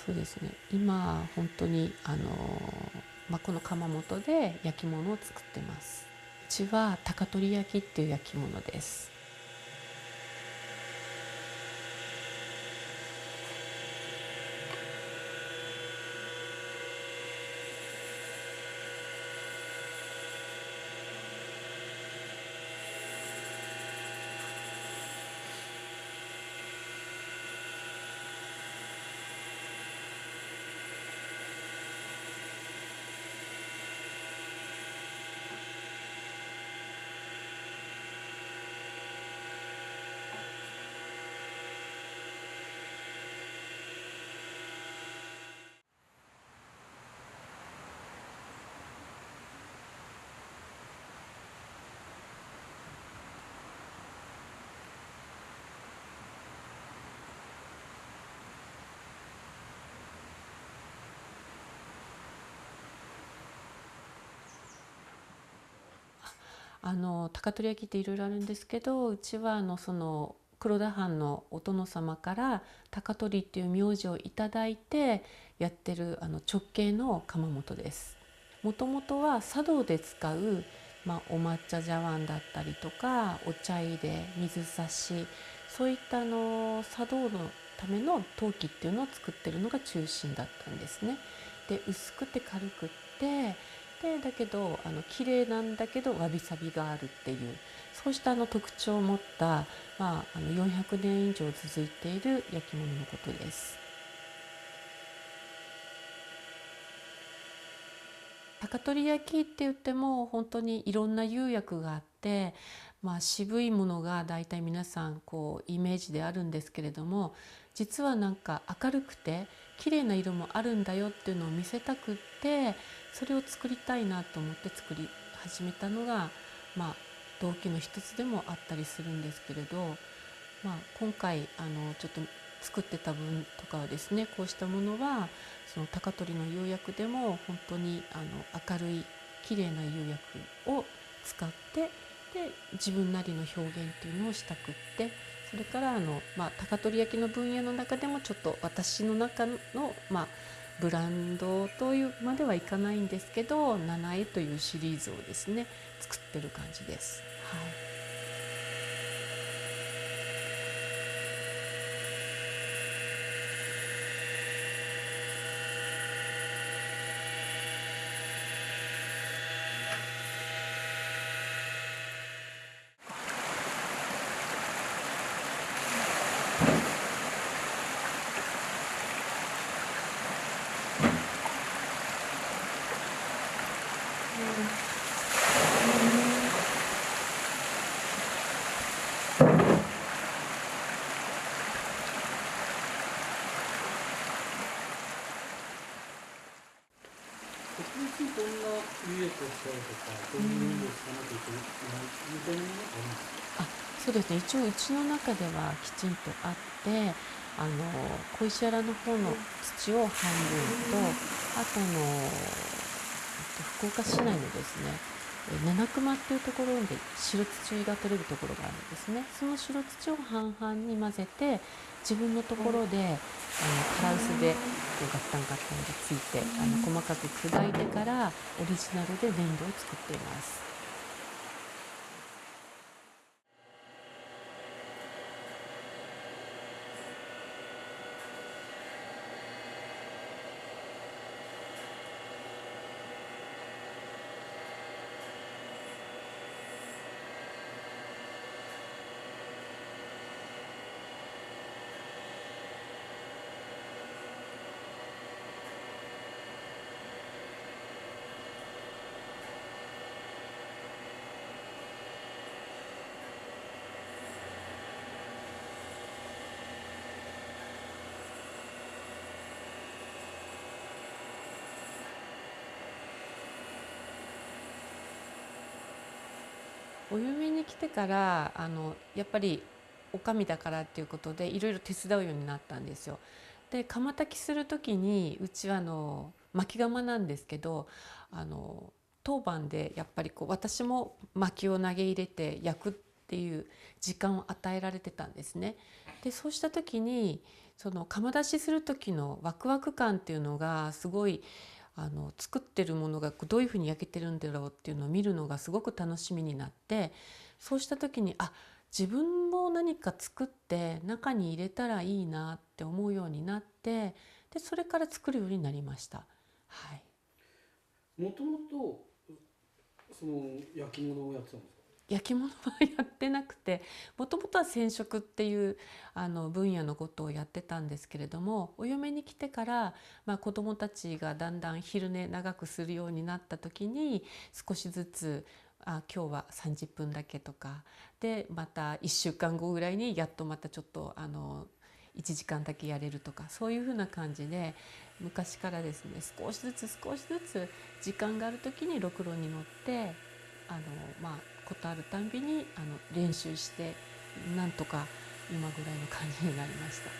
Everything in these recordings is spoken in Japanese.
そうですね。今本当にこの窯元で焼き物を作ってます。うちは高取焼きっていう焼き物です。高取焼きっていろいろあるんですけど、うちはその黒田藩のお殿様から高取っていう名字をいただいてやってる直系の窯元です。もともとは茶道で使う、お抹茶茶碗だったりとかお茶入れ、水差し、そういった茶道のための陶器っていうのを作ってるのが中心だったんですね。で、薄くて軽くってだけど綺麗なんだけどわびさびがあるっていう、そうした特徴を持った、400年以上続いている焼き物のことです。高取焼きって言っても本当にいろんな釉薬があって、渋いものがだいたい皆さんイメージであるんですけれども、実はなんか明るくて綺麗な色もあるんだよっていうのを見せたくって、それを作りたいなと思って作り始めたのが、動機の一つでもあったりするんですけれど、今回ちょっと作ってた分とかはですね、こうしたものはその高取の釉薬でも本当に明るい綺麗な釉薬を使って、で自分なりの表現っていうのをしたくって、それから高取焼きの分野の中でもちょっと私の中の、ブランドというまではいかないんですけど、七重というシリーズをですね作ってる感じです。はい。特別にどんな釉薬を使うとか、どういう色を使わなきゃいけないみたいなものがあるんですか？そうですね、一応うちの中ではきちんとあって、小石原の方の土を半分と、あと福岡市内のですね七熊っていうところで白土が取れるところがあるんですね。その白土を半々に混ぜて、自分のところで唐臼でガッタンガッタンでついて細かく砕いてからオリジナルで粘土を作っています。お嫁に来てからやっぱりお上だからっていうことでいろいろ手伝うようになったんですよ。で窯焚きする時にうちは薪窯なんですけど、当番でやっぱり私も薪を投げ入れて焼くっていう時間を与えられてたんですね。でそうした時にその窯出しする時のワクワク感っていうのがすごい作ってるものがどういうふうに焼けてるんだろうっていうのを見るのがすごく楽しみになって、そうした時に自分も何か作って中に入れたらいいなって思うようになって、でそれから作るようになりました。はい。もともとその焼き物をやってたんですか？焼き物はやってなくて、もともとは染色っていう分野のことをやってたんですけれども、お嫁に来てから、子どもたちがだんだん昼寝長くするようになった時に少しずつ今日は30分だけとかで、また1週間後ぐらいにやっとまたちょっと1時間だけやれるとか、そういうふうな感じで昔からですね、少しずつ時間がある時にろくろに乗ってことあるたんびに練習して、なんとか今ぐらいの感じになりました。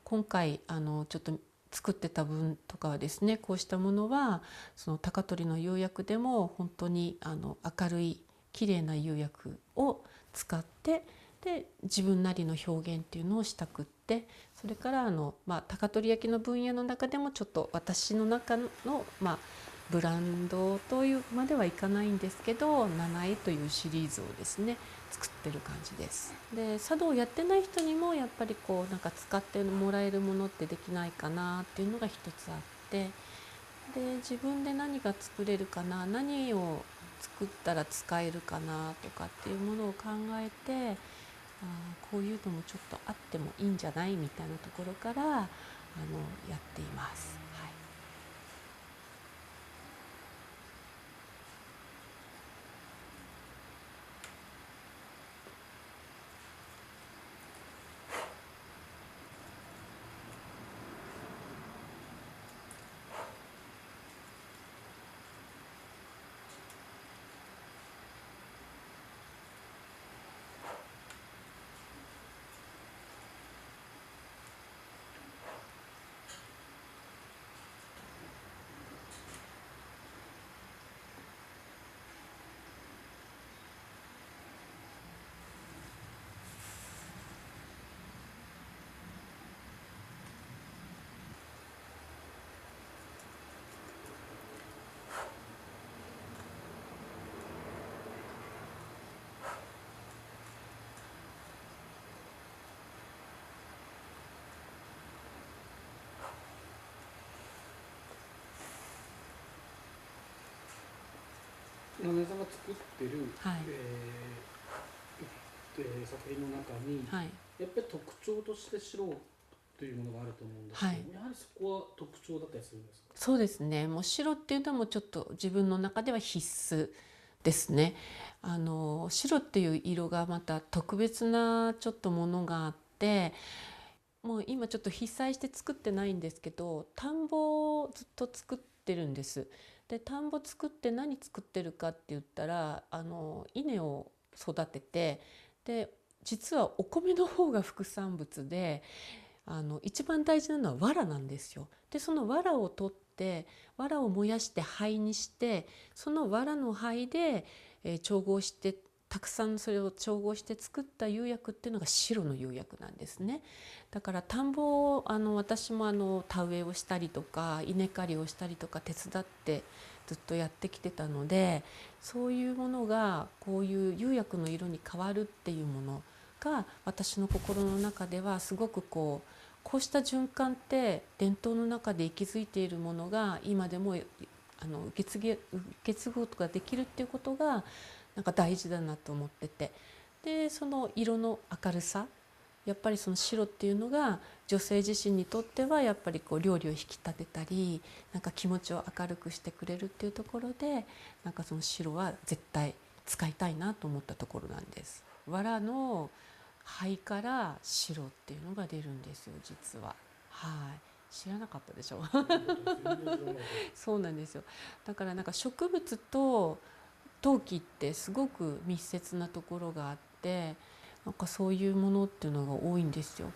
今回ちょっと作ってた分とかはですね、こうしたものはその高取の釉薬でも本当に明るい綺麗な釉薬を使って、で自分なりの表現っていうのをしたくって、それから高取焼の分野の中でもちょっと私の中の、ブランドというまではいかないんですけど、七重というシリーズをですね作ってる感じです。で茶道をやってない人にもやっぱりなんか使ってもらえるものってできないかなっていうのが一つあって、で自分で何が作れるかな、何を作ったら使えるかなとかっていうものを考えて、こういうのもちょっとあってもいいんじゃないみたいなところからやっています。はい。七重さんが作ってる、はい作品の中に、はいやっぱり特徴として白というものがあると思うんですけど、はい、やはりそこは特徴だったりするんですか？そうですね。もう白っていうのもちょっと自分の中では必須ですね。白っていう色がまた特別なちょっとものがあって、もう今ちょっと被災して作ってないんですけど、田んぼをずっと作ってるんです。で田んぼ作って何作ってるかって言ったら稲を育てて、で実はお米の方が副産物で、一番大事なのは藁なんですよ。でその藁を取って藁を燃やして灰にして、その藁の灰で、調合してたくさんそれを調合して作った釉薬っていうのが白の釉薬なんですね。だから田んぼを私も田植えをしたりとか稲刈りをしたりとか手伝ってずっとやってきてたので、そういうものがこういう釉薬の色に変わるっていうものが私の心の中ではすごくこうした循環って伝統の中で息づいているものが今でも受け継ぐことができるっていうことがなんか大事だなと思ってて、でその色の明るさやっぱりその白っていうのが女性自身にとってはやっぱりこう料理を引き立てたりなんか気持ちを明るくしてくれるっていうところでなんかその白は絶対使いたいなと思ったところなんです。藁の灰から白っていうのが出るんですよ実は。はい、知らなかったでしょ全然知らなかった。そうなんですよ。だからなんか植物と陶器ってすごく密接なところがあってなんかそういうものっていうのが多いんですよ。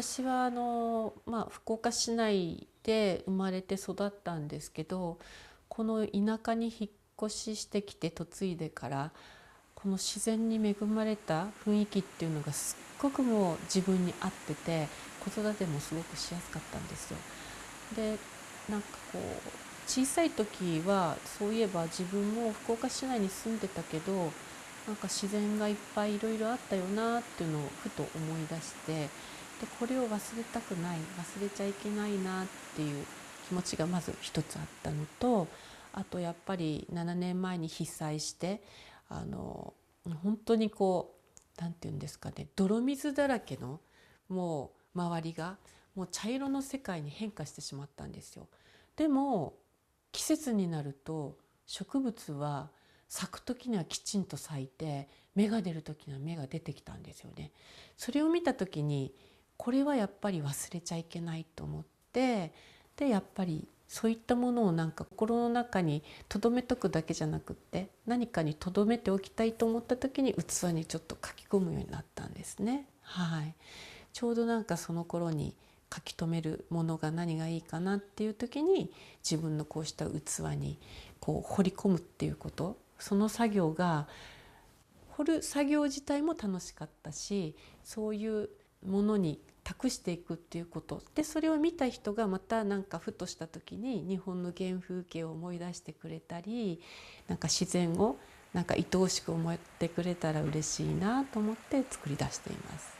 私は福岡市内で生まれて育ったんですけどこの田舎に引っ越ししてきて嫁いでからこの自然に恵まれた雰囲気っていうのがすっごくもう自分に合ってて子育てもすごくしやすかったんですよ。でなんかこう小さい時はそういえば自分も福岡市内に住んでたけどなんか自然がいっぱいいろいろあったよなっていうのをふと思い出してでこれを忘れたくない忘れちゃいけないなっていう気持ちがまず一つあったのとあとやっぱり7年前に被災してあの本当にこうなんていうんですかね泥水だらけのもう周りがもう茶色の世界に変化してしまったんですよ。でも季節になると植物は咲く時にはきちんと咲いて芽が出る時には芽が出てきたんですよね。それを見た時にこれはやっぱり忘れちゃいけないと思ってでやっぱりそういったものをなんか心の中に留めとくだけじゃなくって何かに留めておきたいと思った時に器にちょっと書き込むようになったんですね。はい、ちょうどなんかその頃に書き留めるものが何がいいかなっていう時に自分のこうした器にこう彫り込むっていうことその作業が彫る作業自体も楽しかったしそういうものに託していくっていうことでそれを見た人がまたなんかふとした時に日本の原風景を思い出してくれたりなんか自然をなんか愛おしく思ってくれたら嬉しいなと思って作り出しています。